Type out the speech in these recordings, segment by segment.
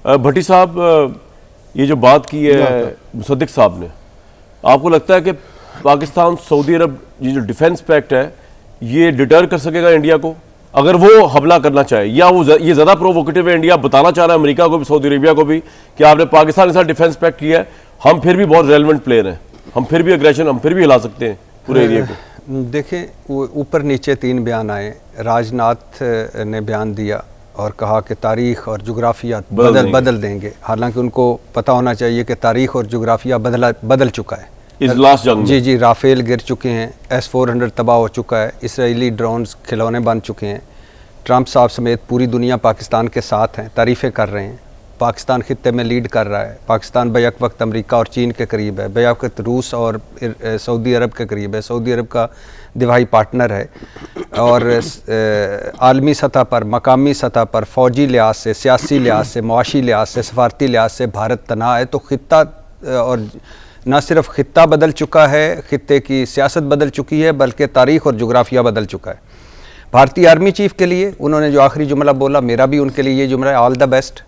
بھٹی صاحب یہ جو بات کی ہے مصدق صاحب نے، آپ کو لگتا ہے کہ پاکستان سعودی عرب یہ جو ڈیفنس پیکٹ ہے یہ ڈیٹر کر سکے گا انڈیا کو اگر وہ حملہ کرنا چاہے، یا وہ یہ زیادہ پرووکیٹو ہے، انڈیا بتانا چاہ رہا ہے امریکہ کو بھی سعودی عربیہ کو بھی کہ آپ نے پاکستان کے ساتھ ڈیفنس پیکٹ کیا ہے، ہم پھر بھی بہت ریلیونٹ پلیئر ہیں، ہم پھر بھی اگریشن ہم پھر بھی ہلا سکتے ہیں پورے ایریا کو؟ دیکھیں اوپر نیچے 3 بیان آئے. راج ناتھ نے بیان دیا اور کہا کہ تاریخ اور جغرافیہ بدل دیں گے، حالانکہ ان کو پتہ ہونا چاہیے کہ تاریخ اور جغرافیہ بدل چکا ہے اس لاسٹ جنگ میں. جی رافیل گر چکے ہیں، S-400 تباہ ہو چکا ہے، اسرائیلی ڈرونز کھلونے بن چکے ہیں. ٹرمپ صاحب سمیت پوری دنیا پاکستان کے ساتھ ہیں، تعریفیں کر رہے ہیں. پاکستان خطے میں لیڈ کر رہا ہے. پاکستان بیک وقت امریکہ اور چین کے قریب ہے، بیک وقت روس اور سعودی عرب کے قریب ہے، سعودی عرب کا دفاعی پارٹنر ہے. اور عالمی سطح پر، مقامی سطح پر، فوجی لحاظ سے، سیاسی لحاظ سے، معاشی لحاظ سے، سفارتی لحاظ سے بھارت تنہا ہے. تو خطہ، اور نہ صرف خطہ بدل چکا ہے، خطے کی سیاست بدل چکی ہے، بلکہ تاریخ اور جغرافیہ بدل چکا ہے. بھارتی آرمی چیف کے لیے انہوں نے جو آخری جملہ بولا، میرا بھی ان کے لیے یہ جملہ ہے، آل دا بیسٹ.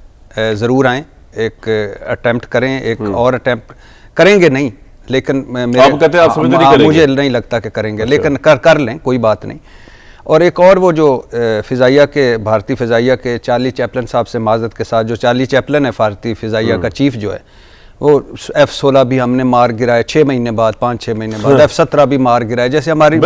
ضرور آئیں، ایک اٹیمپٹ کریں، ایک اور اٹیمپٹ کریں گے نہیں، لیکن مجھے نہیں لگتا کہ کریں گے، لیکن کر لیں، کوئی بات نہیں. اور ایک اور وہ جو فضائیہ کے، بھارتی فضائیہ کے چارلی چیپلن صاحب سے معذرت کے ساتھ، جو چارلی چیپلن ہے بھارتی فضائیہ کا چیف جو ہے، وہ F-16 بھی ہم نے مار گرائے 6 مہینے بعد، 5-6 مہینے بعد. F-17 بھی مار گرائے، جیسے ہماری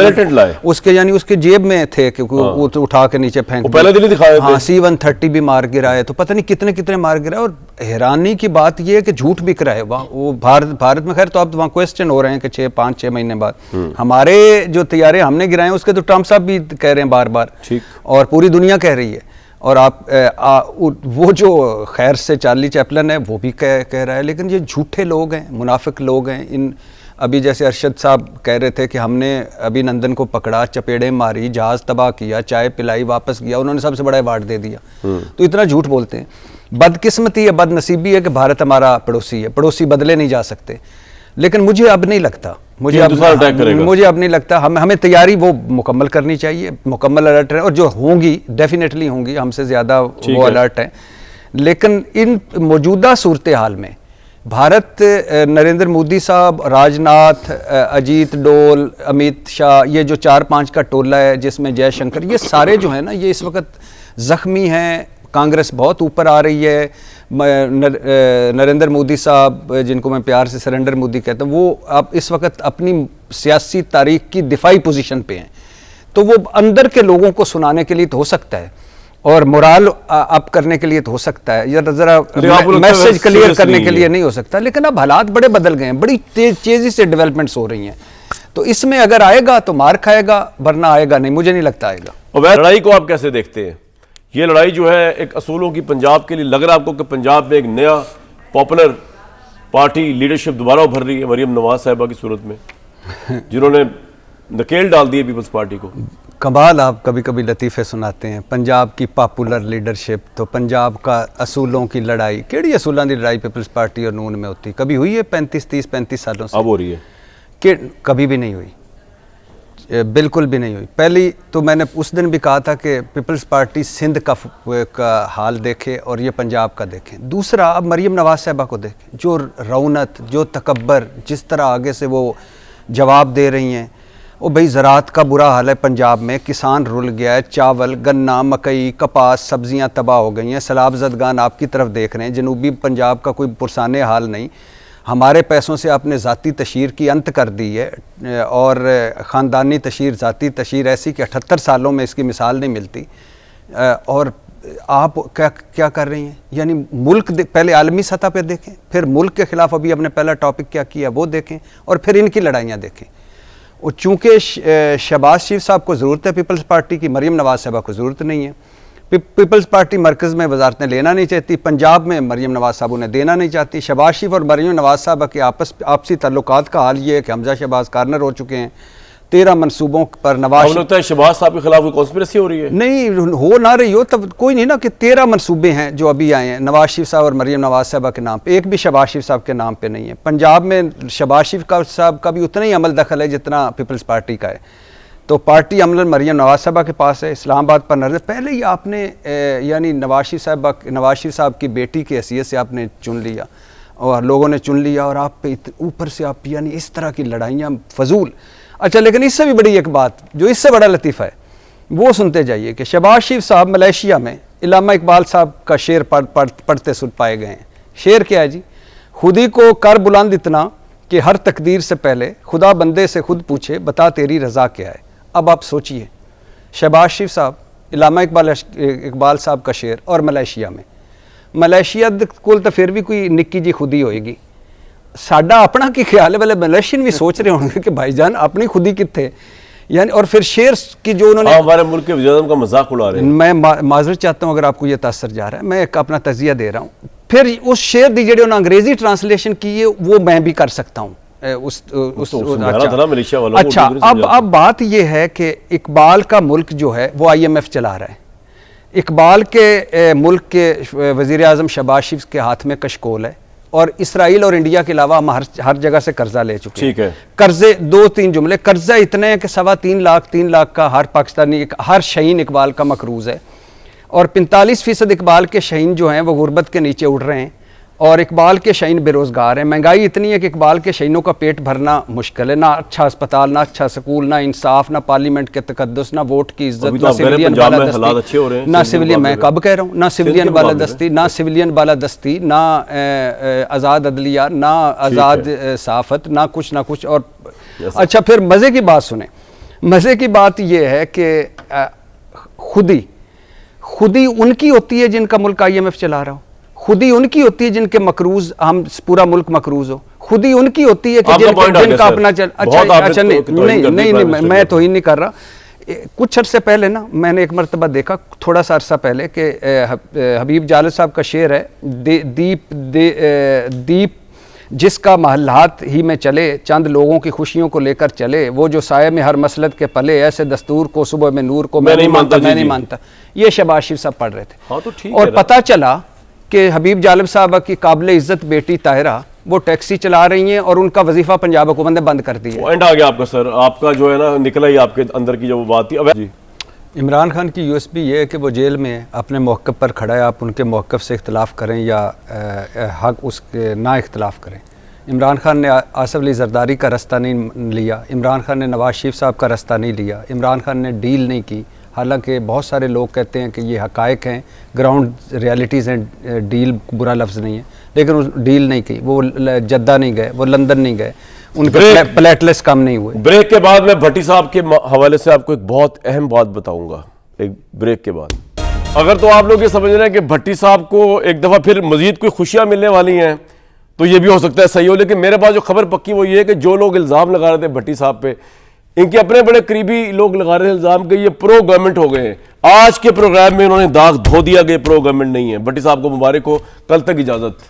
اس کے یعنی اس کے جیب میں تھے کہ وہ اٹھا کے نیچے پھینک دیا. ہاں C-130 بھی مار گرائے. تو پتہ نہیں کتنے مار گرائے. اور حیرانی کی بات یہ ہے کہ جھوٹ بک رہا ہے وہ بھارت میں. خیر تو اب وہاں کویسچن ہو رہے ہیں کہ 5-6 مہینے بعد ہمارے جو طیارے ہم نے گرائے ہیں اس کے تو ٹرمپ صاحب بھی کہہ رہے ہیں بار بار، اور پوری دنیا کہہ رہی ہے. اور وہ جو خیر سے چارلی چیپلن ہے وہ بھی کہہ رہا ہے. لیکن یہ جھوٹے لوگ ہیں، منافق لوگ ہیں. ابھی جیسے ارشد صاحب کہہ رہے تھے کہ ہم نے ابھی نندن کو پکڑا، چپیڑیں ماری، جہاز تباہ کیا، چائے پلائی، واپس گیا، انہوں نے سب سے بڑا ایوارڈ دے دیا. تو اتنا جھوٹ بولتے ہیں. بدقسمتی ہے، بد نصیبی ہے کہ بھارت ہمارا پڑوسی ہے، پڑوسی بدلے نہیں جا سکتے. لیکن مجھے اب نہیں لگتا، مجھے اب نہیں لگتا. ہمیں تیاری وہ مکمل کرنی چاہیے، مکمل الرٹ ہے، اور جو ہوں گی ڈیفینیٹلی ہوں گی، ہم سے زیادہ وہ الرٹ ہیں. لیکن ان موجودہ صورتحال میں بھارت، نریندر مودی صاحب، راج ناتھ، اجیت ڈول، امیت شاہ، یہ جو 4-5 کا ٹولہ ہے جس میں جے شنکر، یہ سارے جو ہیں نا، یہ اس وقت زخمی ہیں. کانگریس بہت اوپر آ رہی ہے. نریندر مودی صاحب، جن کو میں پیار سے سرنڈر مودی کہتا ہوں، وہ اب اس وقت اپنی سیاسی تاریخ کی دفاعی پوزیشن پہ ہیں. تو وہ اندر کے لوگوں کو سنانے کے لیے تو ہو سکتا ہے، اور مورال اپ کرنے کے لیے تو ہو سکتا ہے، یا ذرا میسج کلیئر کرنے کے لیے نہیں ہو سکتا. لیکن اب حالات بڑے بدل گئے ہیں، بڑی تیزی سے ڈیولپمنٹس ہو رہی ہیں. تو اس میں اگر آئے گا تو مار کھائے گا، ورنہ آئے گا نہیں. مجھے نہیں لگتا آئے گا. اور لڑائی کو آپ کیسے دیکھتے ہیں؟ یہ لڑائی جو ہے ایک اصولوں کی پنجاب کے لیے، لگ رہا ہے آپ کو کہ پنجاب میں ایک نیا پاپولر پارٹی لیڈرشپ دوبارہ ابھر رہی ہے مریم نواز صاحبہ کی صورت میں، جنہوں نے نکیل ڈال دی ہے پیپلز پارٹی کو؟ کمال آپ کبھی کبھی لطیفے سناتے ہیں. پنجاب کی پاپولر لیڈرشپ، تو پنجاب کا اصولوں کی لڑائی، کیڑی اصولوں کی لڑائی پیپلز پارٹی اور نون میں ہوتی؟ کبھی ہوئی ہے 35 سالوں سے؟ اب ہو رہی ہے کہ کبھی بھی نہیں ہوئی، بالکل بھی نہیں ہوئی. پہلی تو میں نے اس دن بھی کہا تھا کہ پیپلز پارٹی سندھ کا حال دیکھے اور یہ پنجاب کا دیکھیں. دوسرا، اب مریم نواز صاحبہ کو دیکھیں، جو رونت، جو تکبر، جس طرح آگے سے وہ جواب دے رہی ہیں. وہ بھئی زراعت کا برا حال ہے پنجاب میں، کسان رل گیا ہے، چاول، گنا، مکئی، کپاس، سبزیاں تباہ ہو گئی ہیں. سیلاب زدگان آپ کی طرف دیکھ رہے ہیں. جنوبی پنجاب کا کوئی پرسانہ حال نہیں. ہمارے پیسوں سے آپ نے ذاتی تشہیر کی انت کر دی ہے، اور خاندانی تشہیر، ذاتی تشہیر ایسی کہ 78 سالوں میں اس کی مثال نہیں ملتی. اور آپ کیا کر رہی ہیں؟ یعنی ملک پہلے عالمی سطح پہ دیکھیں، پھر ملک کے خلاف ابھی اپنے پہلا ٹاپک کیا کیا وہ دیکھیں، اور پھر ان کی لڑائیاں دیکھیں. اور چونکہ شہباز شریف صاحب کو ضرورت ہے پیپلز پارٹی کی، مریم نواز صاحبہ کو ضرورت نہیں ہے. پیپلز پارٹی مرکز میں وزارتیں لینا نہیں چاہتی، پنجاب میں مریم نواز صاحب انہیں دینا نہیں چاہتی. شہباز شریف اور مریم نواز صاحبہ کے آپسی تعلقات کا حال یہ ہے کہ حمزہ شہباز کارنر ہو چکے ہیں. 13 منصوبوں پر نواز شہباز صاحب کے خلاف کوئی کانسپریسی ہو رہی ہے؟ نہیں ہو نہ رہی ہو تب کوئی نہیں نا، کہ 13 منصوبے ہیں جو ابھی آئے ہیں نواز شریف صاحب اور مریم نواز صاحبہ کے نام پہ، ایک بھی شہباز شریف صاحب کے نام پہ نہیں ہے. پنجاب میں شہباز شریف صاحب کا بھی اتنا ہی عمل دخل ہے جتنا پیپلز پارٹی کا ہے. تو پارٹی عملاً مریم نواز صاحبہ کے پاس ہے، اسلام آباد پر نظر پہلے ہی آپ نے یعنی نواز شریف صاحب کی بیٹی کی حیثیت سے آپ نے چن لیا اور لوگوں نے چن لیا، اور آپ پہ اوپر سے آپ یعنی اس طرح کی لڑائیاں فضول. اچھا لیکن اس سے بھی بڑی ایک بات جو اس سے بڑا لطیفہ ہے وہ سنتے جائیے کہ شہباز شریف صاحب ملیشیا میں علامہ اقبال صاحب کا شعر پڑھتے سن پائے گئے ہیں. شعر کیا ہے جی؟ خودی کو کر بلند اتنا کہ ہر تقدیر سے پہلے خدا بندے سے خود پوچھے بتا تیری رضا کیا ہے. اب آپ سوچئے شہباز شریف صاحب علامہ اقبال صاحب کا شعر اور ملیشیا میں کول تو پھر بھی کوئی نکی جی خودی ہوئے گی. ساڈا اپنا کی خیال ہے والے ملیشین بھی سوچ رہے ہوں گے کہ بھائی جان اپنی خودی کتنے یعنی. اور پھر شعر کی جو انہوں نے ہمارے ملک کے وزیر اعظم کا مذاق اڑا رہے ہیں. میں معذرت چاہتا ہوں اگر آپ کو یہ تاثر جا رہا ہے، میں ایک اپنا تجزیہ دے رہا ہوں. پھر اس شعر دی جڑی انہوں نے انگریزی ٹرانسلیشن کی ہے وہ میں بھی کر سکتا ہوں. اچھا اب بات یہ ہے کہ اقبال کا ملک جو ہے وہ IMF چلا رہا ہے. اقبال کے ملک کے وزیر اعظم شہباز شریف کے ہاتھ میں کشکول ہے، اور اسرائیل اور انڈیا کے علاوہ ہم ہر جگہ سے قرضہ لے چکے ہیں. قرضے 2-3 جملے قرضہ اتنے ہیں کہ 3.25 لاکھ کا ہر پاکستانی ہر شہین اقبال کا مقروض ہے، اور 45% اقبال کے شہین جو ہیں وہ غربت کے نیچے اڑ رہے ہیں، اور اقبال کے شہین بے روزگار ہیں. مہنگائی اتنی ہے کہ اقبال کے شہینوں کا پیٹ بھرنا مشکل ہے. نہ اچھا اسپتال، نہ اچھا سکول، نہ انصاف، نہ پارلیمنٹ کے تقدس، نہ ووٹ کی عزت، نہ سویلین بالادستی، نہ آزاد عدلیہ، نہ آزاد صحافت، نہ کچھ اور. اچھا پھر مزے کی بات سنیں. مزے کی بات یہ ہے کہ خودی ان کی ہوتی ہے جن کا ملک IMF چلا رہا ہو، خودی ان کی ہوتی ہے جن کے مقروض ہم پورا ملک مقروض ہو، خودی ان کی ہوتی ہے کہ جن کا اپنا اچھا نہیں میں توہین نہیں کر رہا. کچھ عرصے پہلے نا میں نے ایک مرتبہ دیکھا تھوڑا سا عرصہ پہلے کہ حبیب جالد صاحب کا شعر ہے دیپ جس کا محلات ہی میں چلے چند لوگوں کی خوشیوں کو لے کر چلے، وہ جو سائے میں ہر مسلط کے پلے ایسے دستور کو صبح میں نور کو میں نہیں مانتا. یہ شہباز شریف صاحب پڑھ رہے تھے، اور پتہ چلا کہ حبیب جالب صاحبہ کی قابل عزت بیٹی طاہرہ وہ ٹیکسی چلا رہی ہیں اور ان کا وظیفہ پنجاب حکومت نے بند کر دیا. اینڈ آ گیا آپ کا سر، آپ کا جو ہے نا نکلا ہی آپ کے اندر کی جو بات تھی. جی عمران خان کی USB یہ ہے کہ وہ جیل میں اپنے موقف پر کھڑا ہے. آپ ان کے موقف سے اختلاف کریں یا حق اس کے نہ اختلاف کریں. عمران خان نے آصف علی زرداری کا رستہ نہیں لیا، عمران خان نے نواز شریف صاحب کا رستہ نہیں لیا، عمران خان نے ڈیل نہیں کی. حالانکہ بہت سارے لوگ کہتے ہیں کہ یہ حقائق ہیں، گراؤنڈ ریالٹیز ہیں، ڈیل برا لفظ نہیں ہے، لیکن وہ ڈیل نہیں کی. وہ جدہ نہیں گئے، وہ لندن نہیں گئے، ان کے پلیٹلیس کم نہیں ہوئے. بریک کے بعد میں بھٹی صاحب کے حوالے سے آپ کو ایک بہت اہم بات بتاؤں گا ایک بریک کے بعد. اگر تو آپ لوگ یہ سمجھ رہے ہیں کہ بھٹی صاحب کو ایک دفعہ پھر مزید کوئی خوشیاں ملنے والی ہیں تو یہ بھی ہو سکتا ہے صحیح ہو، لیکن میرے پاس جو خبر پکی وہ یہ ہے کہ جو لوگ الزام لگا رہے تھے بھٹی صاحب پہ، ان کے اپنے بڑے قریبی لوگ لگا رہے ہیں الزام کہ یہ پرو گورنمنٹ ہو گئے ہیں. آج کے پروگرام میں انہوں نے داغ دھو دیا کہ پرو گورنمنٹ نہیں ہے. بھٹی صاحب کو مبارک ہو. کل تک اجازت.